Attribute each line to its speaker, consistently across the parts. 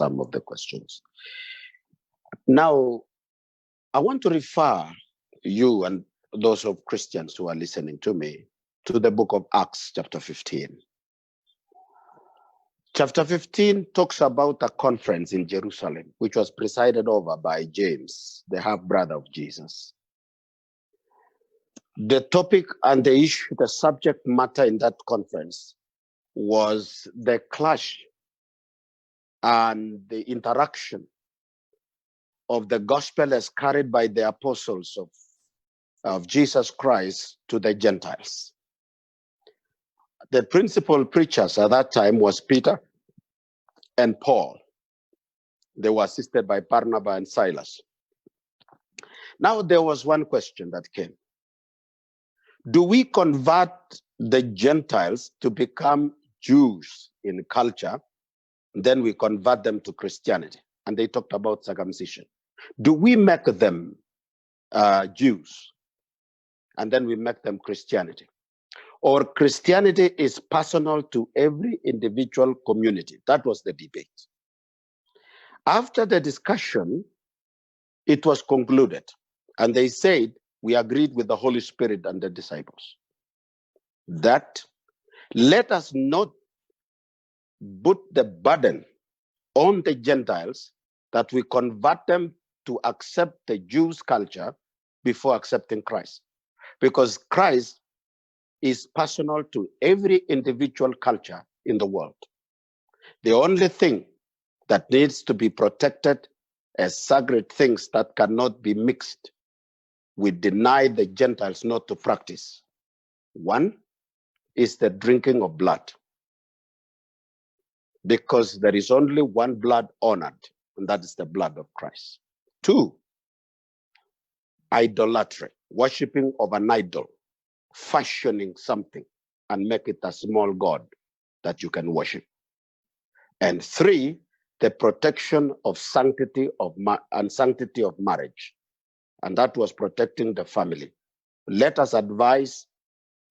Speaker 1: some of the questions. Now, I want to refer you and those of Christians who are listening to me to the book of Acts, chapter 15. Chapter 15 talks about a conference in Jerusalem, which was presided over by James, the half-brother of Jesus. The topic and the issue, the subject matter in that conference was the clash and the interaction of the gospel as carried by the apostles of Jesus Christ to the Gentiles. The principal preachers at that time was Peter and Paul. They were assisted by Barnabas and Silas. Now there was one question that came. Do we convert the Gentiles to become Jews in culture? Then we convert them to Christianity. And they talked about circumcision. Do we make them Jews? And then we make them Christianity? Or Christianity is personal to every individual community? That was the debate. After the discussion, it was concluded. And they said, we agreed with the Holy Spirit and the disciples that let us not put the burden on the Gentiles that we convert them to accept the Jews' culture before accepting Christ. Because Christ is personal to every individual culture in the world. The only thing that needs to be protected as sacred things that cannot be mixed, we deny the Gentiles not to practice. One is the drinking of blood, because there is only one blood honored, and that is the blood of Christ. Two, idolatry, worshiping of an idol, fashioning something and make it a small god that you can worship. And three, the protection of sanctity of marriage. And that was protecting the family. Let us advise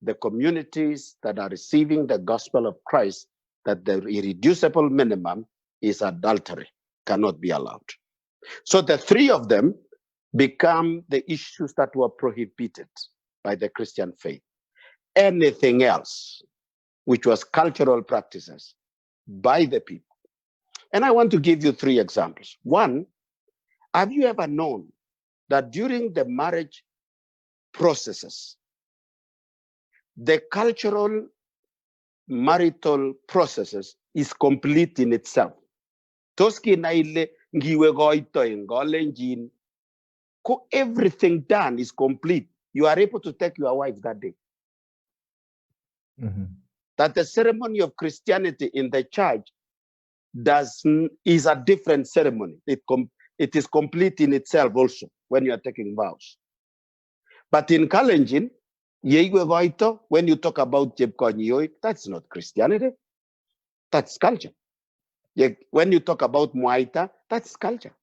Speaker 1: the communities that are receiving the gospel of Christ that the irreducible minimum is adultery, cannot be allowed. So the three of them become the issues that were prohibited by the Christian faith. Anything else, which was cultural practices by the people. And I want to give you three examples. One, have you ever known that during the marriage processes, the cultural marital processes is complete in itself? Everything done is complete. You are able to take your wife that day.
Speaker 2: Mm-hmm.
Speaker 1: That the ceremony of Christianity in the church is a different ceremony. It is complete in itself also when you are taking vows. But in Kalenjin, when you talk about Jebkonyoik, that's not Christianity. That's culture. When you talk about Muaita, that's culture.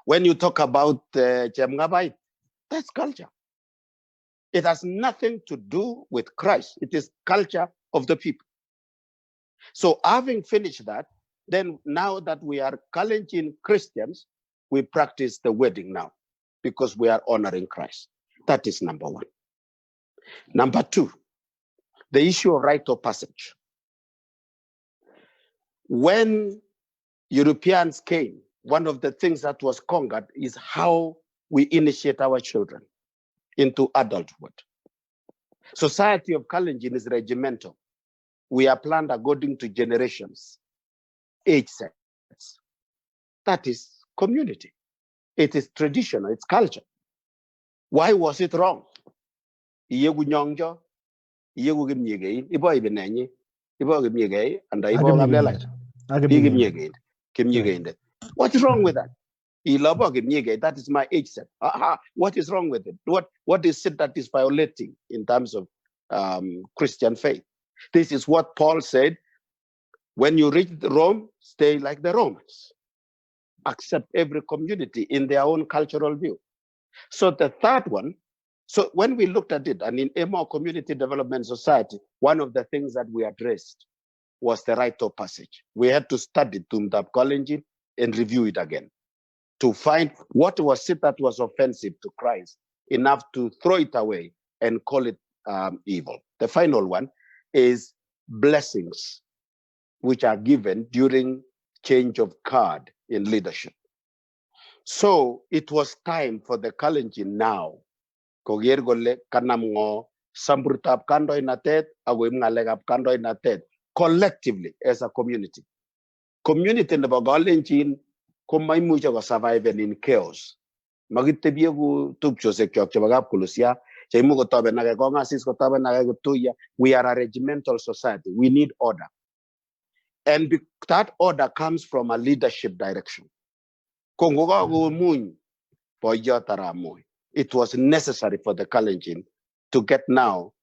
Speaker 1: When you talk about Jemgabait, that's culture. It has nothing to do with Christ. It is culture of the people. So having finished that, then now that we are Kalenjin Christians, we practice the wedding now because we are honoring Christ. That is number one. Number two, the issue of rite of passage. When Europeans came, one of the things that was conquered is how we initiate our children into adulthood. Society of Kalenjin is regimental. We are planned according to generations, age sets. That is community. It is traditional, it's culture. Why was it wrong? What is wrong with that? That is my age set. What is wrong with it? What is it that is violating in terms of Christian faith? This is what Paul said. When you reach Rome, stay like the Romans. Accept every community in their own cultural view. So the third one, so when we looked at it, and in Emo Community Development Society, one of the things that we addressed was the rite of passage. We had to study Tumdab Kalenjin and review it again to find what was it that was offensive to Christ enough to throw it away and call it evil. The final one is blessings, which are given during change of guard in leadership. So it was time for the Kalenjin now. Kogier gole kanam ngo samburtab kandoy natet, agwim ngalegap kandoy natet, collectively as a community. Community na Kalenjin kung may mucha ko survive in chaos. Magitebiyo ko tugcho se kyok chabagap kulusia. We are a regimental society. We need order. And that order comes from a leadership direction. It was necessary for the Kalenjin to get now